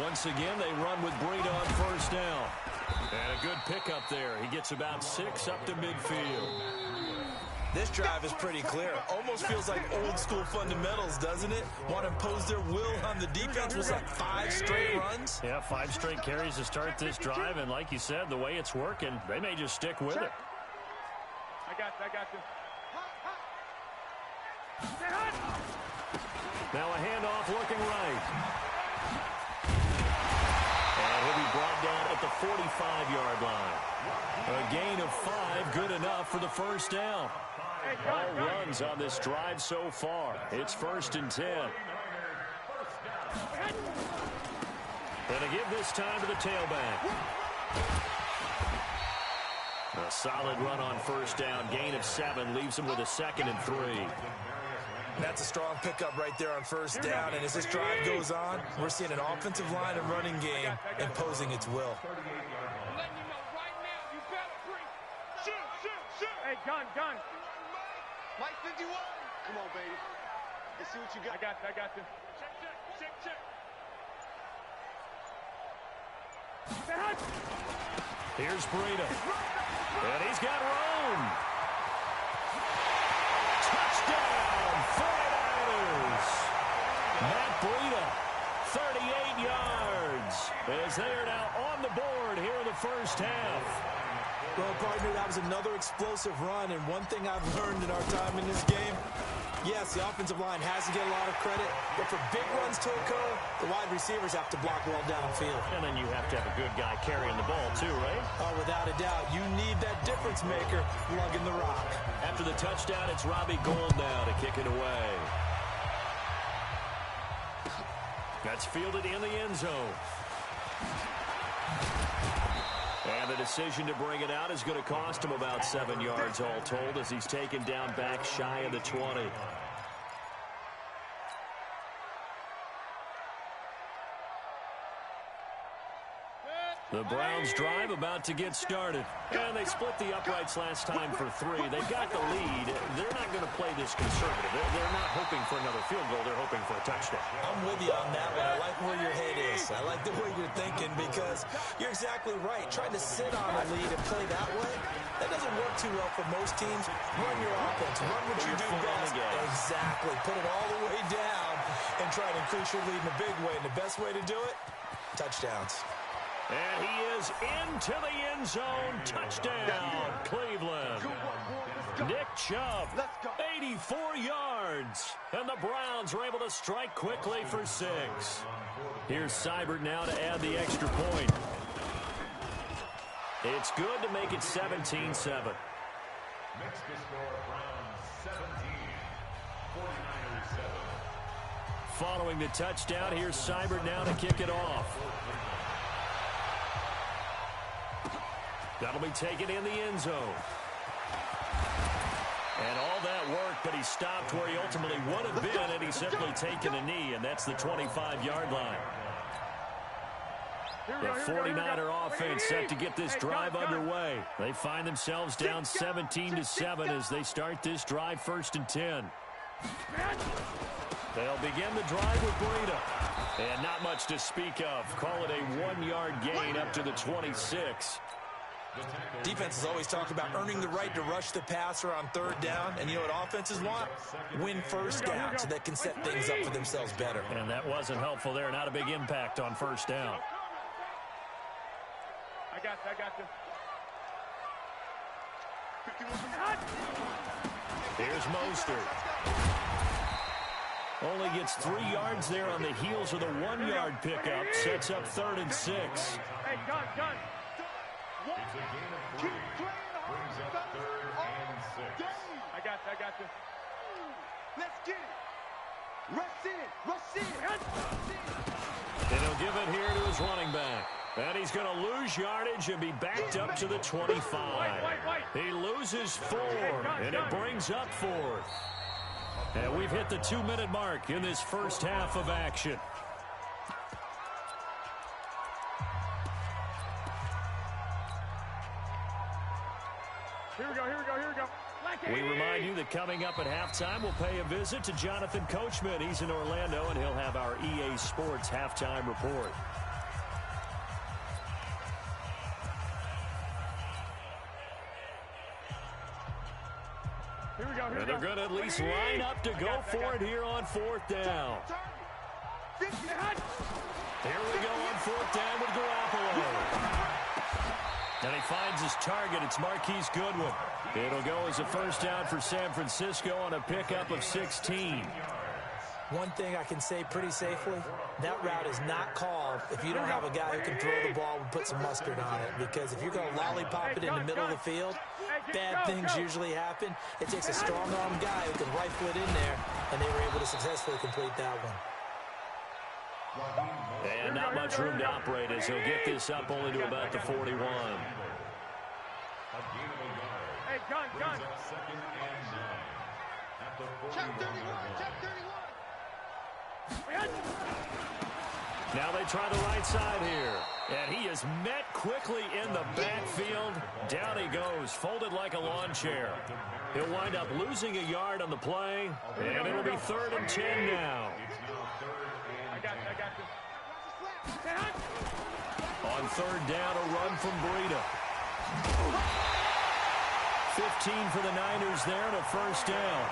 Once again, they run with Breida on first down. And a good pickup there. He gets about 6 up to midfield. This drive is pretty clear. Almost feels like old school fundamentals, doesn't it? Want to impose their will on the defense. Was like 5 straight runs. Yeah, 5 straight carries to start this drive. And like you said, the way it's working, they may just stick with it. I got you. Now a handoff looking right. And he'll be brought down at the 45-yard line. A gain of 5, good enough for the first down. All runs on this drive so far. It's 1st and 10. And to give this time to the tailback. A solid run on first down. Gain of 7 leaves him with a 2nd and 3. That's a strong pickup right there on first down. And as this drive goes on, we're seeing an offensive line and running game imposing its will. Hey, gun. Mike 51. Come on, baby. Let's see what you got. I got you. Check. Here's Breida. And he's got room. Touchdown, 49ers. Matt Breida, 38 yards. As they are now on the board here in the first half. Well, partner, that was another explosive run, and one thing I've learned in our time in this game, yes, the offensive line has to get a lot of credit, but for big runs to occur, the wide receivers have to block well downfield. And then you have to have a good guy carrying the ball too, right? Oh, without a doubt. You need that difference maker lugging the rock. After the touchdown, it's Robbie Gould now to kick it away. That's fielded in the end zone. And the decision to bring it out is going to cost him about 7 yards all told as he's taken down back shy of the 20. The Browns drive about to get started. And they split the uprights last time for 3. They've got the lead. They're not going to play this conservative. They're not hoping for another field goal. They're hoping for a touchdown. I'm with you on that one. I like where your head is. I like the way you're thinking because you're exactly right. Trying to sit on a lead and play that way, that doesn't work too well for most teams. Run your offense. Run what you do best. Exactly. Put it all the way down and try to increase your lead in a big way. And the best way to do it, touchdowns. And he is into the end zone. Touchdown, Cleveland. Nick Chubb, 84 yards. And the Browns are able to strike quickly for 6. Here's Seibert now to add the extra point. It's good to make it 17-7. Next to score, Browns 17, 49ers 7. Following the touchdown, here's Seibert now to kick it off. That'll be taken in the end zone. And all that work, but he stopped where he ultimately would have been, and he's simply taken a knee, and that's the 25-yard line. The 49er offense set to get this drive underway. They find themselves down 17-7 as they start this drive 1st and 10. They'll begin the drive with Breida. And not much to speak of. Call it a 1-yard gain up to the 26. Defense is always talking about earning the right to rush the passer on 3rd down. And you know what offenses want? Win first down so they can set things up for themselves better. And that wasn't helpful there. Not a big impact on 1st down. I got you. Here's Mostert. Only gets 3 yards there on the heels of the 1-yard pickup. Sets up 3rd and 6. Hey, gun. It's a gain of 3. Brings up 3rd and 6. I got you. Let's get it. Rush in. And he'll give it here to his running back. And he's going to lose yardage and be backed up to the 25. He loses 4, and it brings up 4th. And we've hit the 2-minute mark in this first half of action. Here we go. We remind you that coming up at halftime, we'll pay a visit to Jonathan Coachman. He's in Orlando, and he'll have our EA Sports halftime report. Here we go. And they're going to at least line up to go for it here on fourth down. Here we go on fourth down with Garoppolo. And he finds his target. It's Marquise Goodwin. It'll go as a first down for San Francisco on a pickup of 16. One thing I can say pretty safely, that route is not called if you don't have a guy who can throw the ball and put some mustard on it. Because if you're going to lollipop it in the middle of the field, bad things usually happen. It takes a strong-arm guy who can rifle it in there, and they were able to successfully complete that one. And not much room to operate as he'll get this up only to about the 41. Hey, gun. Check 31, check 31. Now they try the right side here. And he is met quickly in the backfield. Down he goes, folded like a lawn chair. He'll wind up losing a yard on the play, and it'll be 3rd and 10 now. I got you. On 3rd down, a run from Breida. 15 for the Niners there and a first down.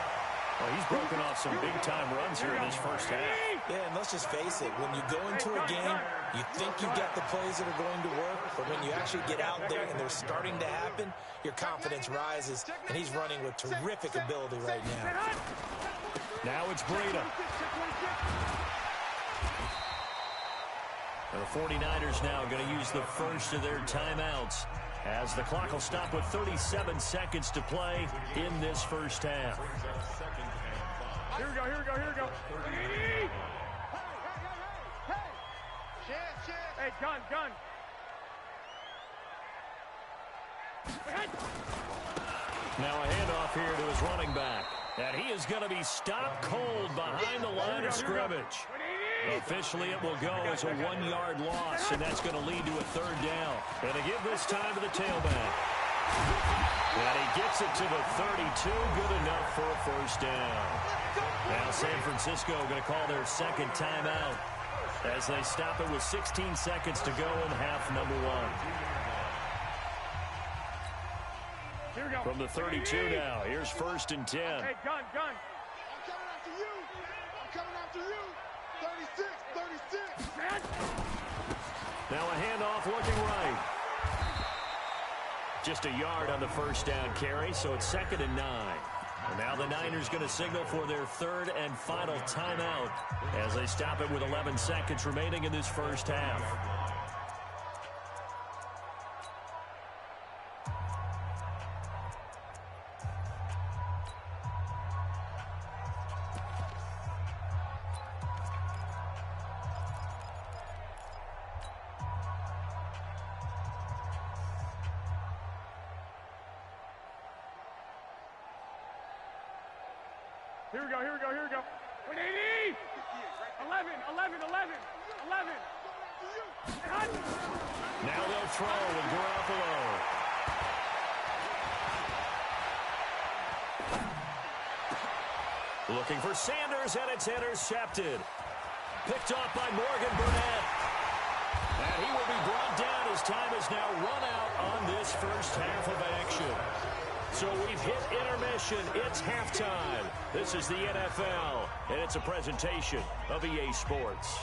Well, he's broken off some big-time runs here in this first half. Yeah, and let's just face it. When you go into a game, you think you've got the plays that are going to work, but when you actually get out there and they're starting to happen, your confidence rises, and he's running with terrific ability right now. Now it's Breida. The 49ers now going to use the first of their timeouts as the clock will stop with 37 seconds to play in this first half. Here we go. Hey, gun. Now a handoff here to his running back. And he is going to be stopped cold behind the line of scrimmage. Officially, it will go as a 1-yard loss, and that's going to lead to a 3rd down. And to give this time to the tailback. And he gets it to the 32, good enough for a first down. Now San Francisco going to call their second timeout as they stop it with 16 seconds to go in half number 1. From the 32 now, here's 1st and 10. Hey, gun. I'm coming after you. 36. Now a handoff looking right. Just a yard on the first down carry, so it's 2nd and 9. And now the Niners going to signal for their 3rd and final timeout as they stop it with 11 seconds remaining in this first half. Here we go. 180! 11. Now they'll throw with Garoppolo. Looking for Sanders, and it's intercepted. Picked off by Morgan Burnett. And he will be brought down as time is now run out on this first half of action. So we've hit intermission. It's halftime. This is the NFL, and it's a presentation of EA Sports.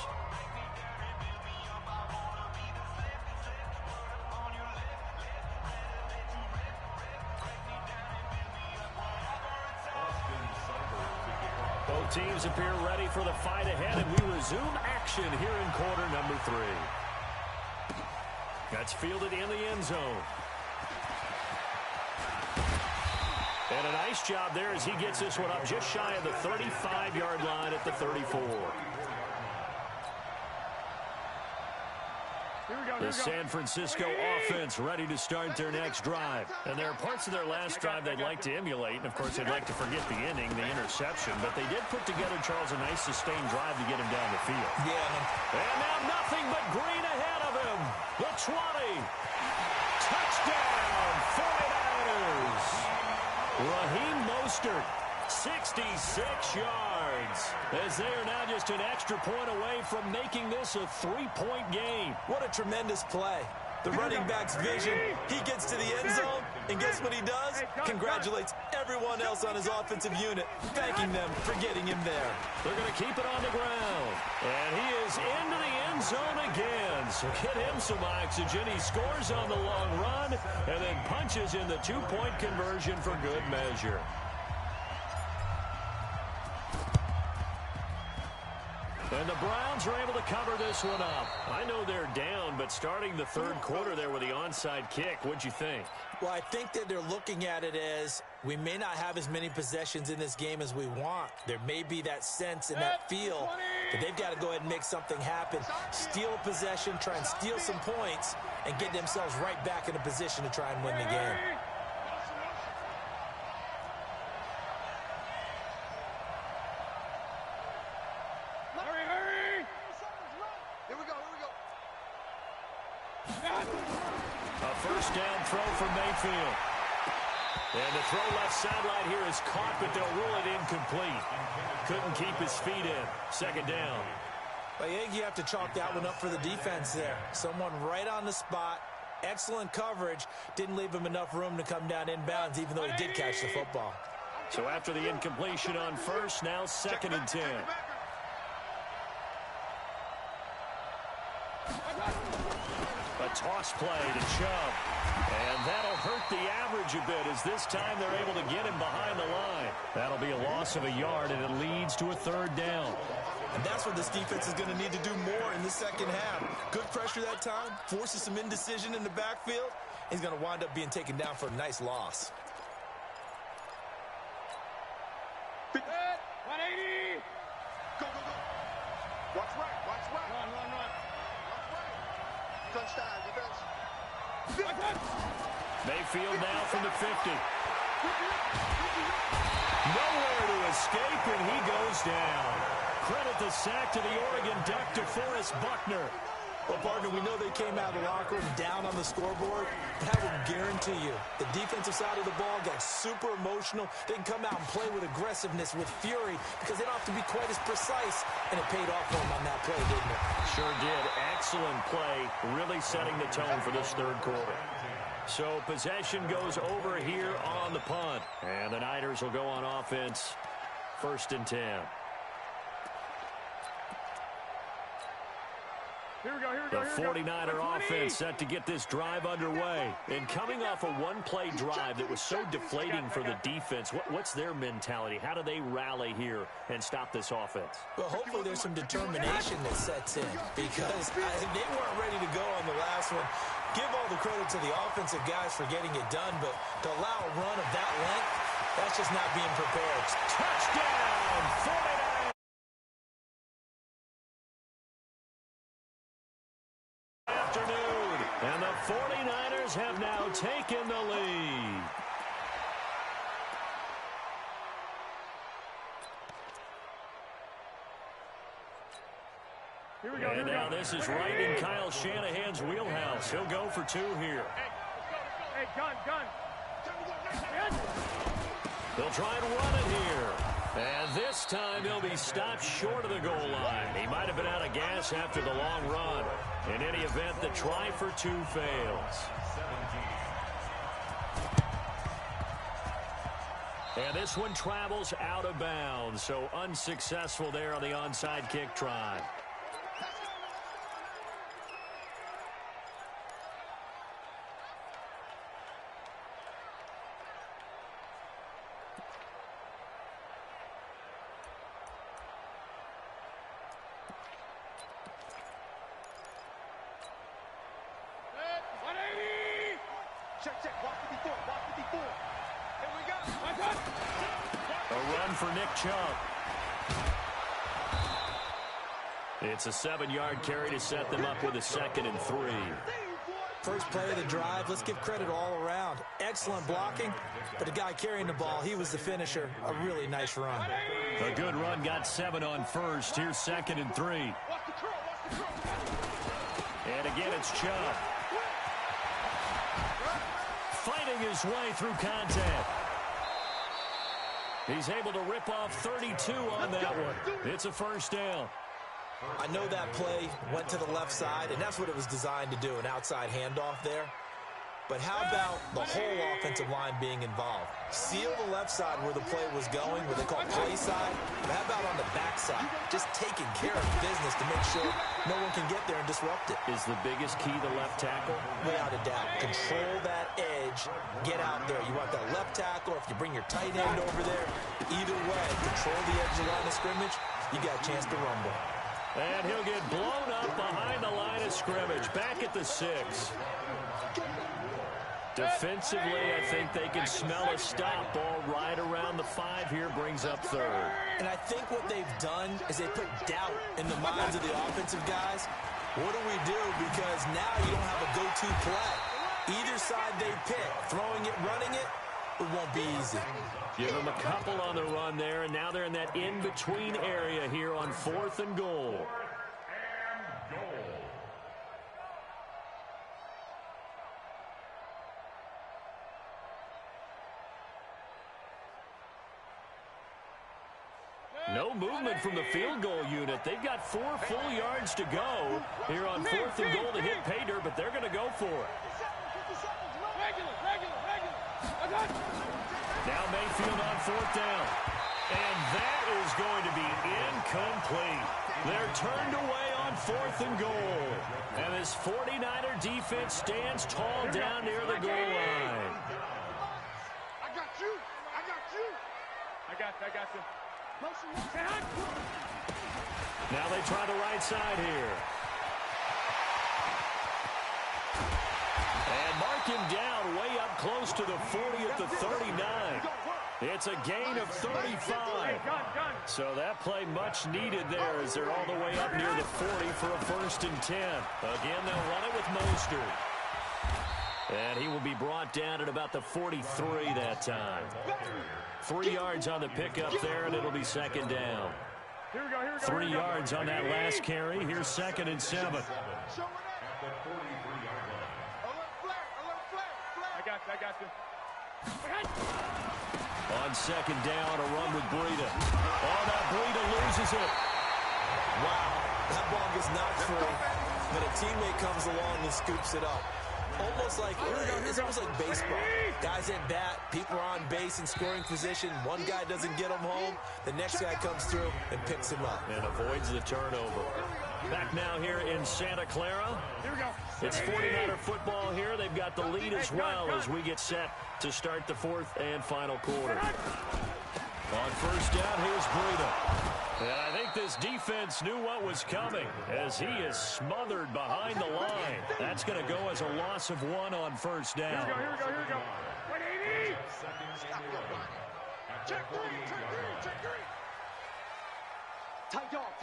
Both teams appear ready for the fight ahead, and we resume action here in quarter number 3. That's fielded in the end zone. And a nice job there as he gets this one up just shy of the 35-yard line at the 34. The San Francisco offense ready to start their next drive. And there are parts of their last drive they'd like to emulate. And, of course, they'd like to forget the inning, the interception. But they did put together, Charles, a nice sustained drive to get him down the field. Yeah. And now nothing but green ahead of him. The 20. Touchdown, 49ers. Raheem Mostert, 66 yards, as they are now just an extra point away from making this a three-point game. What a tremendous play. The running back's vision, he gets to the end zone, and guess what he does? Congratulates everyone else on his offensive unit, thanking them for getting him there. They're going to keep it on the ground. And he is into the end zone again. So get him some oxygen. He scores on the long run and then punches in the two-point conversion for good measure. And the Browns are able to cover this one up. I know they're down, but starting the third quarter there with the onside kick, what'd you think? Well, I think that they're looking at it as we may not have as many possessions in this game as we want. There may be that sense and that feel that they've got to go ahead and make something happen. Steal a possession, try and steal some points, and get themselves right back in a position to try and win the game. A first down throw from Mayfield. And the throw left sideline here is caught, but they'll rule it incomplete. Couldn't keep his feet in. Second down. I think you have to chalk that one up for the defense there. Someone right on the spot. Excellent coverage. Didn't leave him enough room to come down inbounds, even though he did catch the football. So after the incompletion on first, now 2nd and 10. A toss play to Chubb. And that'll hurt the average a bit as this time they're able to get him behind the line. That'll be a loss of a yard, and it leads to a third down. And that's what this defense is going to need to do more in the second half. Good pressure that time, forces some indecision in the backfield. He's going to wind up being taken down for a nice loss. 180. Go, go, go. Watch right, watch right. Run. Watch right. Touchdown, defense. Mayfield now from the 50. Nowhere to escape, and he goes down. Credit the sack to the Oregon Duck, DeForest Buckner. Well, partner, we know they came out of the locker room down on the scoreboard, but I will guarantee you the defensive side of the ball got super emotional. They can come out and play with aggressiveness, with fury, because they don't have to be quite as precise, and it paid off for them on that play, didn't it? Sure did. Excellent play, really setting the tone for this third quarter. So possession goes over here on the punt, and the Niners will go on offense, 1st and 10. The 49er offense set to get this drive underway. And coming off a one-play drive that was so deflating for the defense, what's their mentality? How do they rally here and stop this offense? Well, hopefully there's some determination that sets in because they weren't ready to go on the last one. Give all the credit to the offensive guys for getting it done, but to allow a run of that length, that's just not being prepared. Touchdown, 49ers! Afternoon, and the 49ers have now taken the lead. And now this is right in Kyle Shanahan's wheelhouse. He'll go for 2 here. Hey, gun. They'll try and run it here. And this time they'll be stopped short of the goal line. He might have been out of gas after the long run. In any event, the try for 2 fails. And this one travels out of bounds, so unsuccessful there on the onside kick try. Check. Watch 54. Here we go. A run for Nick Chubb. It's a 7-yard carry to set them up with a 2nd and 3. First play of the drive, let's give credit all around. Excellent blocking, but the guy carrying the ball, he was the finisher. A really nice run. A good run, got 7 on first. Here's 2nd and 3. And again, it's Chubb. Fighting his way through contact. He's able to rip off 32 on that one. It's a first down. I know that play went to the left side, and that's what it was designed to do, an outside handoff there. But how about the whole offensive line being involved? Seal the left side where the play was going, where they call play side. But how about on the back side? Just taking care of business to make sure no one can get there and disrupt it. Is the biggest key the left tackle? Without a doubt. Control that edge. Get out there. You want that left tackle. If you bring your tight end over there, either way, control the edge of the line of scrimmage, you got a chance to rumble. And he'll get blown up behind the line of scrimmage. Back at the 6. Defensively, I think they can smell a stop. Ball right around the 5 here, brings up 3rd. And I think what they've done is they put doubt in the minds of the offensive guys. What do we do? Because now you don't have a go-to play. Either side they pick, throwing it, running it, it won't be easy. Give them a couple on the run there, and now they're in that in-between area here on 4th and goal. No movement from the field goal unit. They've got 4 full yards to go here on 4th and goal to hit pay dirt, but they're going to go for it. Now Mayfield on 4th down. And that is going to be incomplete. They're turned away on 4th and goal. And this 49er defense stands tall down near the goal line. I got you. I got you. I got you. Now they try the right side here. And mark him down way up close to the 40 at the 39. It's a gain of 35. So that play much needed there as they're all the way up near the 40 for a 1st and 10. Again, they'll run it with Mostert. And he will be brought down at about the 43 that time. 3 yards on the pickup there, and it'll be 2nd down. 3 yards on that last carry. Here's 2nd and 7. I got you. On 2nd down, a run with Breida. Oh, now Breida loses it. Wow, that ball gets knocked free, but a teammate comes along and scoops it up. Almost like, it's almost like baseball. Guys at bat, people are on base in scoring position. One guy doesn't get him home. The next guy comes through and picks him up. And avoids the turnover. Back now here in Santa Clara. It's 49er football here. They've got the lead as well as we get set to start the 4th and final quarter. On 1st down, here's Breida. And I think this defense knew what was coming as he is smothered behind the line. That's going to go as a loss of 1 on 1st down. Here we go. 180. Check three. Tight dog. I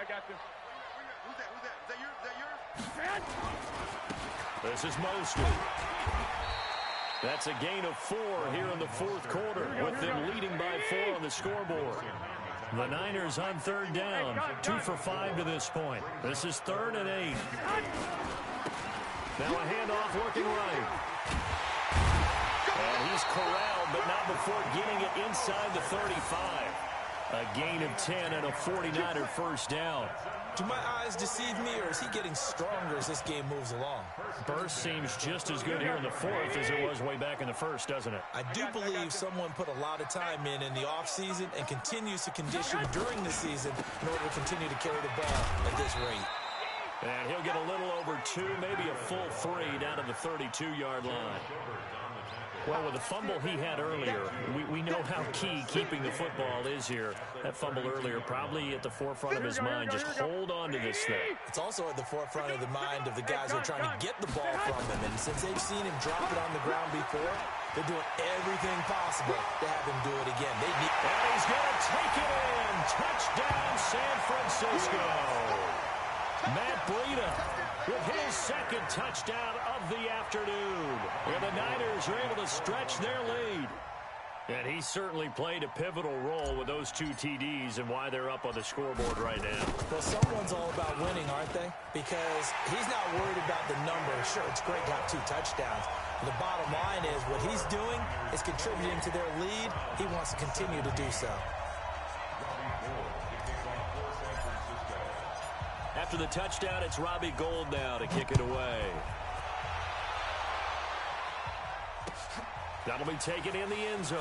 got you. Who's that? Is that yours? This is Mostert. That's a gain of 4 here in the 4th quarter with them leading by 4 on the scoreboard. The Niners on 3rd down, 2 for 5 to this point. This is 3rd and 8. Now a handoff working right. And he's corralled, but not before getting it inside the 35. A gain of 10 and a 49er 1st down. Do my eyes deceive me, or is he getting stronger as this game moves along? Burst seems just as good here in the 4th as it was way back in the 1st, doesn't it? I do believe someone put a lot of time in the offseason and continues to condition during the season in order to continue to carry the ball at this rate. And he'll get a little over 2, maybe a full 3 down to the 32-yard line. Well, with the fumble he had earlier, we know how key keeping the football is here. That fumble earlier probably at the forefront of his mind. Just hold on to this thing. It's also at the forefront of the mind of the guys who are trying to get the ball from him. And since they've seen him drop it on the ground before, they're doing everything possible to have him do it again. And he's going to take it in. Touchdown, San Francisco. Matt Breida with his 2nd touchdown of the afternoon. And the Niners are able to stretch their lead. And he certainly played a pivotal role with those 2 TDs and why they're up on the scoreboard right now. Well, someone's all about winning, aren't they? Because he's not worried about the number. Sure, it's great to have 2 touchdowns. The bottom line is what he's doing is contributing to their lead. He wants to continue to do so. After the touchdown, it's Robbie Gould now to kick it away. That'll be taken in the end zone.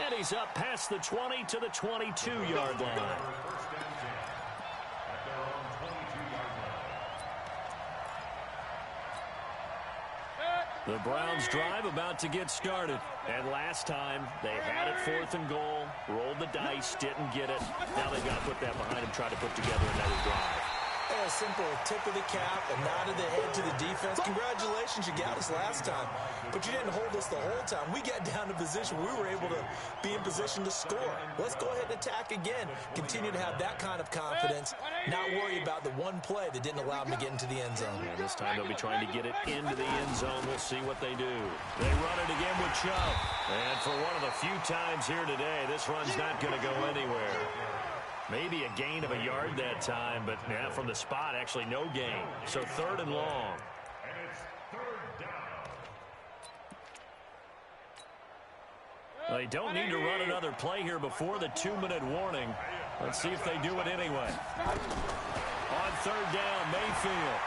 And he's up past the 20 to the 22-yard line. The Browns drive about to get started. And last time, they had it 4th and goal, rolled the dice, didn't get it. Now they've got to put that behind them, try to put together another drive. A simple tip of the cap, a nod of the head to the defense. Congratulations, you got us last time, but you didn't hold us the whole time. We got down to position. We were able to be in position to score. Let's go ahead and attack again. Continue to have that kind of confidence, not worry about the one play that didn't allow them to get into the end zone. Yeah, this time they'll be trying to get it into the end zone. We'll see what they do. They run it again with Chubb. And for one of the few times here today, this run's not going to go anywhere. Maybe a gain of a yard that time, but yeah, from the spot, actually no gain. So 3rd and long. And it's 3rd down. They don't need to run another play here before the 2-minute warning. Let's see if they do it anyway. On 3rd down, Mayfield.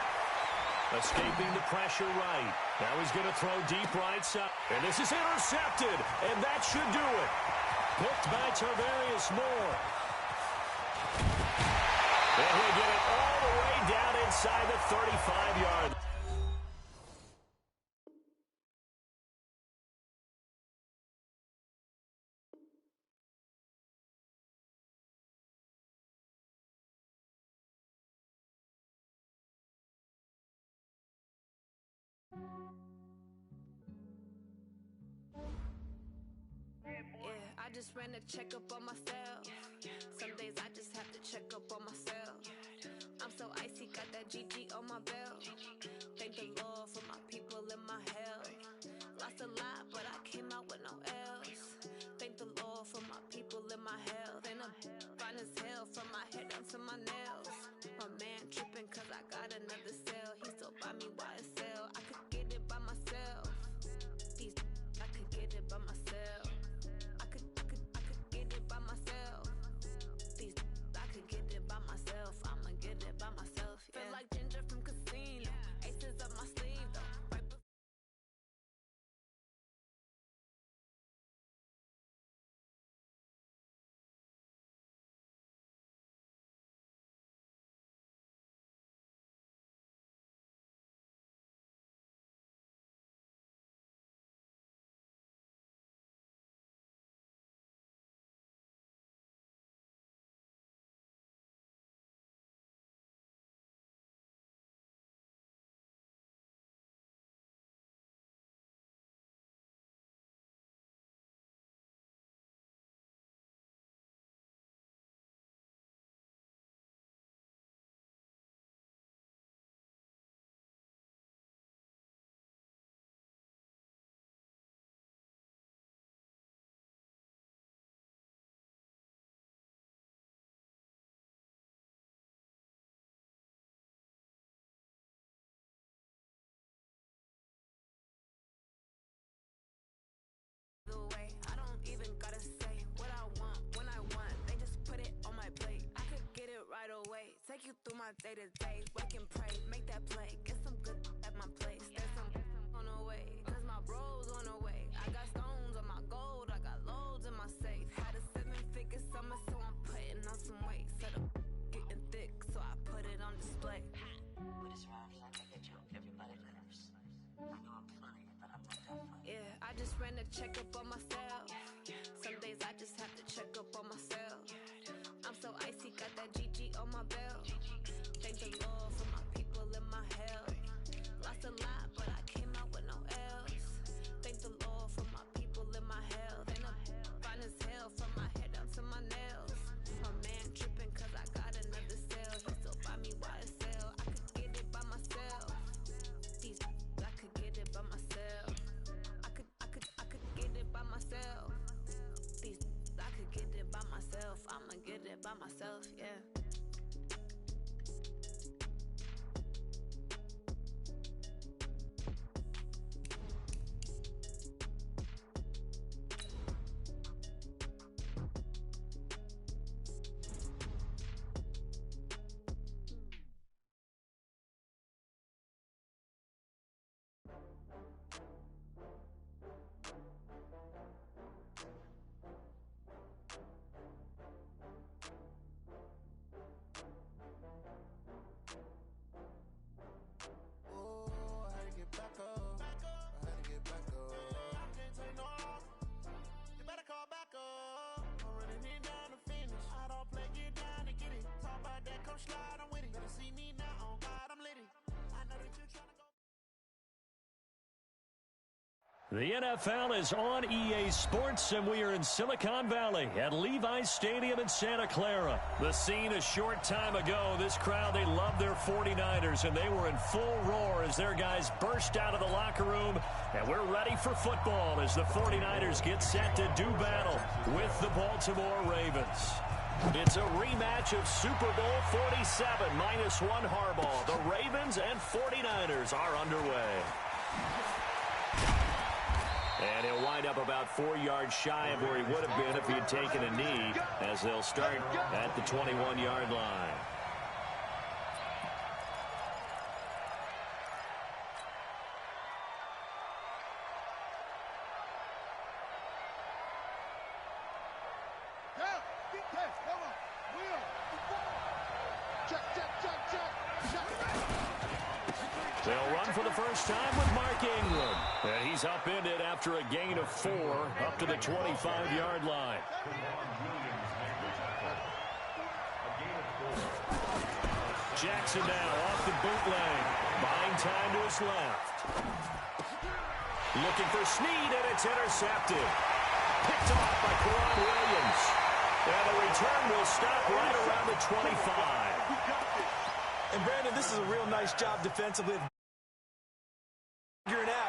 Escaping the pressure right. Now he's going to throw deep right side. And this is intercepted, and that should do it. Picked by Tarvarius Moore. And he'll get it all the way down inside the 35-yard. I just ran a checkup on myself. Some days I just have to check up on myself. I'm so icy, got that GG on my belt. Thank the Lord for my people and my health. Lost a lot, but I came out with no else. Thank the Lord for my people and my health. And I'm fine as hell from my head down to my nails. My man tripping cause I got another cell. He still buy me YSL. I could get it by myself. I could get it by myself. I'ma get it by myself, yeah. Feel like Ginger from Casino. Aces up my sleeve, though. Right before the way, I don't even gotta say what I want when I want. They just put it on my plate. I could get it right away. Take you through my day to day. Wake and pray, make that play. Get some good at my place. There's some on the way, cause my bro's on the way. I got stones on my gold, I got loads in my safe. Had a 7-figure summer, so I'm putting on some weight. Set up getting thick, so I put it on display. With this round, I take a joke. Everybody laughs. I know I'm funny, but I'm not that funny. Yeah, I just ran a checkup on myself. Some days I just have to check up on myself. I'm so icy, got that GG on my belt. Thank the Lord for my people and my health. Lost a lot, but I came out with no else. Thank the Lord for my people and my health. And I'm fine as hell from my head down to my nails. My man tripping cause I got another cell. He still buy me YSL. I could get it by myself. I could get it by myself. I could get it by myself. I could get it by myself. I'ma get it by myself, yeah. The NFL is on EA Sports, and we are in Silicon Valley at Levi's Stadium in Santa Clara. The scene a short time ago, this crowd, they love their 49ers, and they were in full roar as their guys burst out of the locker room. And we're ready for football as the 49ers get set to do battle with the Baltimore Ravens. It's a rematch of Super Bowl 47, -1 Harbaugh. The Ravens and 49ers are underway. And he'll wind up about 4 yards shy of where he would have been if he had taken a knee, as they'll start at the 21-yard line. They'll run for the first time with Mark Ingram. And he's upended after a gain of 4 up to the 25-yard line. Jackson now off the bootleg. Buying time to his left. Looking for Snead, and it's intercepted. Picked off by Quran Williams. And the return will stop right around the 25. And Brandon, this is a real nice job defensively of figuring out